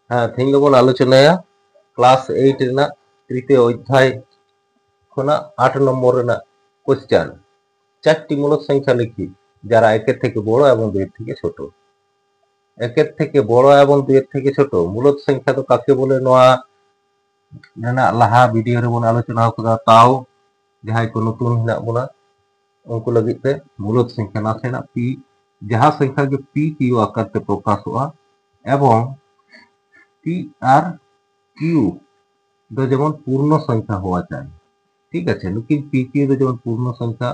हाँ थी बन आलोचनाया क्लास 8 तृतीय अध्याय खुना 8 नम्बर क्वेश्चन चारटी मूलक संख्या लिखी যারা একের থেকে বড় এবং দুইয়ের থেকে ছোট একের থেকে বড় এবং দুইয়ের থেকে ছোট মূলদ সংখ্যা তো কাকে বলে নোয়া লাহা ভিডিও রে বন আলোচনা করা তাও जहां को नतून हेना बोला उनको लगित ते मूलद संख्या नासेना पी जहां संख्या के पी क्यू आकार ते प्रकाश हुआ एवं पी आर क्यू दो जेमन पूर्ण संख्या हुआ चाहिए ठीक है लेकिन पी क्यू दो जेमन पूर्ण संख्या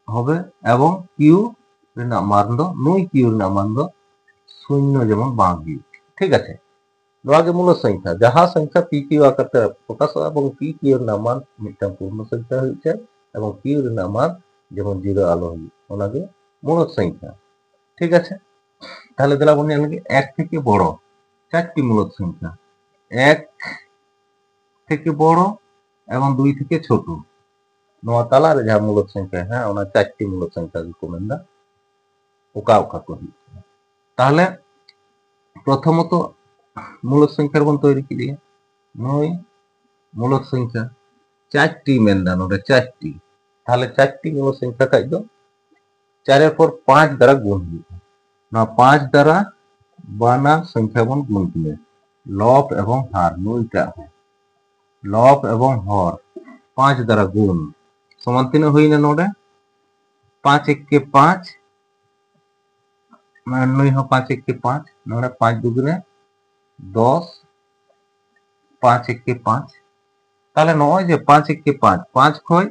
হবে এবং কিউ রেনা মান দো নয় কিউ রেনা মান দো শূন্য যেমন বাকি ঠিক আছে নোয়াগে মূল সংখ্যা যাহা সংখ্যা পি কিউ আকারে প্রকাশ হয় এবং পি কিউ রেনা মান মিটার পূর্ণ সংখ্যা হইছে এবং কিউ রেনা মান যেমন জিরো আলো হয় ওনাকে মূল সংখ্যা ঠিক আছে তাহলে দিলা বনি লাগে এক থেকে বড় চারটি মূল সংখ্যা এক থেকে বড় এবং দুই থেকে ছোট নোয়া তালারে যাহা মূলদ সংখ্যা হ্যাঁ ওনা চারটি মূলদ সংখ্যা को मेनदा ओका ओका को তাহলে প্রথমত মূলদ সংখ্যার বন তৈরি কি দিয়ে নয় মূলদ সংখ্যা চারটি মেনদা নোরে চারটি তাহলে চারটি মূলদ সংখ্যা কাজ দো 4 এর পর 5 দ্বারা গুণ হবে না 5 দ্বারা বানা সংখ্যা বন গুণ দিলে লব এবং হার নয়টা লব এবং হর 5 দ্বারা গুণ समान तीन हुई ना नोडे 5 1 के 5 नई हो 5 1 के 5 नोडे 5 दुगुने 10 5 1 के 5 ताले नय जे 5 1 के 5 5 खय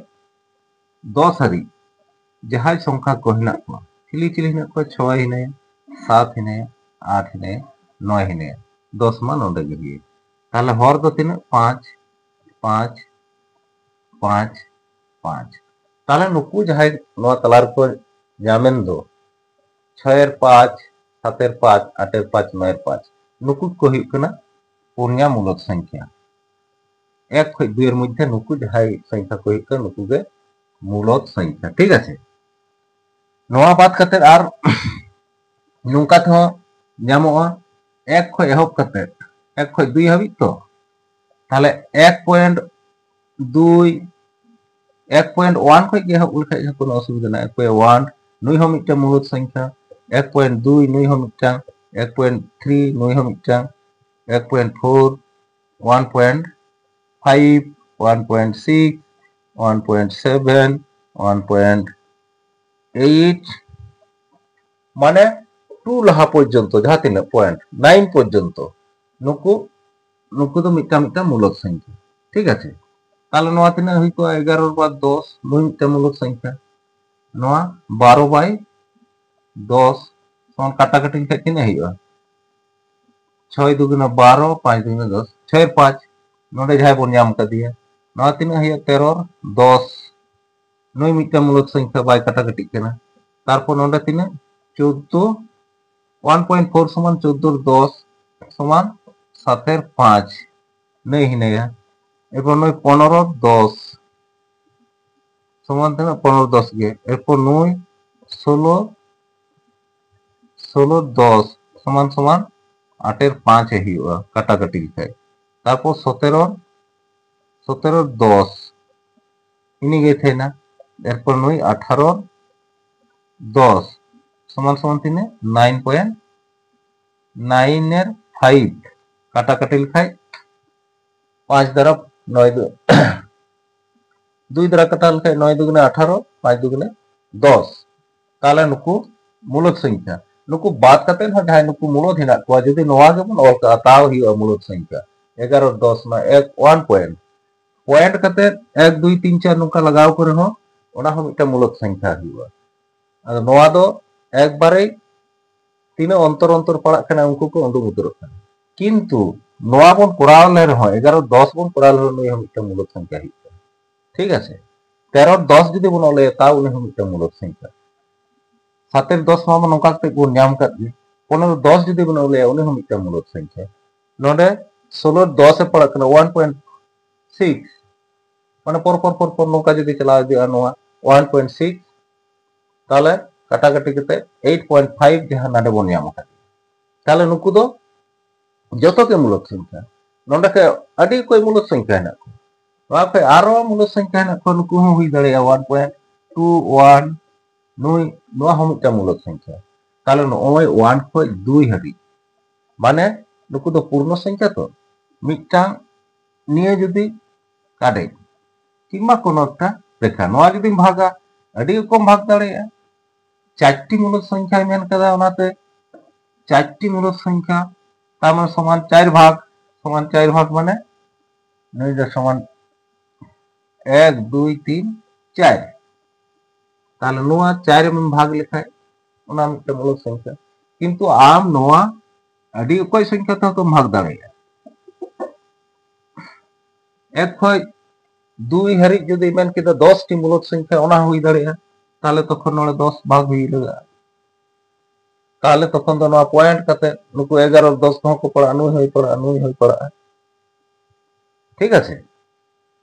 10 हारी जहां संख्या को हिना को चिली चिली हिना को 6 हिने 7 हिने 8 हिने 9 हिने 10 मा नोडे गे ताले हर दो तीन 5 5 5 5 ताले नुकु जहां नो तलार को जामेन दो 6 एर 5 7 एर 5 8 एर 5 9 एर 5 नुकु को हुई कना पुन्या मूलक संख्या एक खय दुई एर मध्य नुकु जहां संख्या को हुई कना नुकु के मूलक संख्या ठीक है नोआ बात करते आर नुका तो ᱧᱟᱢᱚᱜᱼᱟ एक खय एहब करते एक खय दुई हाबि तो ताले 1.2 1.1 खय के एहब उलखाय कोनो असुविधा ना 1.1 नुई हो मिटा मूलद संख्या 1.2 नुई हो मिटा 1.3 नुई हो मिटा 1.4 1.5 1.6 1.7 1.8 মানে 2 লাহা পর্যন্ত যাহা তিনা পয়েন্ট 9 পর্যন্ত নুকু নুকু তো মিটা মিটা মূলদ সংখ্যা ঠিক আছে তাহলে নোয়া তিনা হই তো 11 বাই 10 নুই মিটা মূলদ সংখ্যা নোয়া 12 বাই 10 समान काटाकाटी लिखा किने हुआ 6 दुगुना 12 5 दुगुना 10 6 5 नोडे जहां बन नाम का दिया नोआ तिना हुआ 13 10 नय मिटा मूलक संख्या बाय काटाकाटी केना तारपर नोडे तिना 14 1.4 समान 14 10 समान 7 एर 5 नहीं हिनेगा एरपर नय 15 10 समान तिना 15 10 गे एरपर नय 16 16 10 समान समान 8 एर 5 हुआ काटाकाटी लिखाय तारपर 17 17 10 इनी गे थे ना एरपर नय 18 10 समान समान तिने 9.9 एर 5 काटाकाटी लिखाय 5 द्वारा 9 2 द्वारा काटा लिखाय 9 दुगुने 18 5 दुगुने 10 ताले नुकु मूलद संख्या नुकु बात करते हैं जहां नुकु मूलद हिना को जदि नोआ के बन ऑल का ताव ही मूलद संख्या 11 10 ना एक 1 पॉइंट पॉइंट करते 1 2 3 4 नुका लगाव करे हो ओना हो मिटा मूलद संख्या हुआ अगर नोआ दो एक बारे तीन अंतर अंतर पड़ा कना उनको को अंदर उतर किंतु नोआ बन कोराव ले रहो 11 10 बन कोराव ले हो मिटा मूलद संख्या हुआ ठीक है 13 10 जदि बन ले ता उनी हो मिटा मूलद संख्या 7 एर 10 मा नोका ते को नाम कर 15 10 जदि बन ले उनी हो मिटा मूलद संख्या नोडे 16 10 ए पड़ा कना 1.6 माने पर नोका जदि चला दिया नोआ 1.6 ताले काटाकाटी करते 8.5 जहां नाडे बन नाम का ताले नुकु दो जतो के मूलक संख्या नोंडे के अडी कोई मूलक संख्या है को वहां पे आरो मूलक संख्या है को नुकु हुई दड़े 1.21 नुई नुआ हम मिटा मूलक संख्या ताले नोय 1 खो 2 हबी माने नुकु दो पूर्ण संख्या तो मिटा निये जदि काटे किंबा कोनो एकटा रेखा नोआ जदि भागा अडी कम भाग दड़े चारटी मूलक संख्या मेन कदा ओनाते चारटी मूलक संख्या तार समान 4 भाग माने नई समान 1 2 3 4 ताले नोआ 4 में भाग लिखाय ओना मिटे मूलक संख्या किंतु आम नोआ अडी कोई संख्या तो भाग दाड़े एक खय 2 हरि जदि मेन के 10 टी मूलक संख्या ओना हुई दाड़े ताले तखन नोड़े 10 भाग हुई लगा ताले तखन तो नोआ पॉइंट कते नुकु 11 10 को पड़ा नुई होई पड़ा ठीक আছে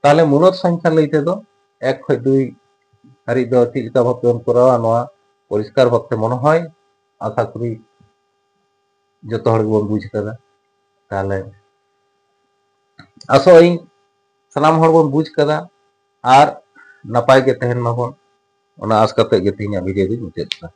ताले मूलक संख्या लईते दो 1 खय 2 हरि दो चिलका भाबते बन करावा नोआ परिष्कार भाबते मने হয় आशा करी जतो हर बन बुझ कदा ताले आसोई सलाम हर बन बुझ कदा आर नपाय के तहन माबन ओना आस कते गे तिना वीडियो दी मुचाद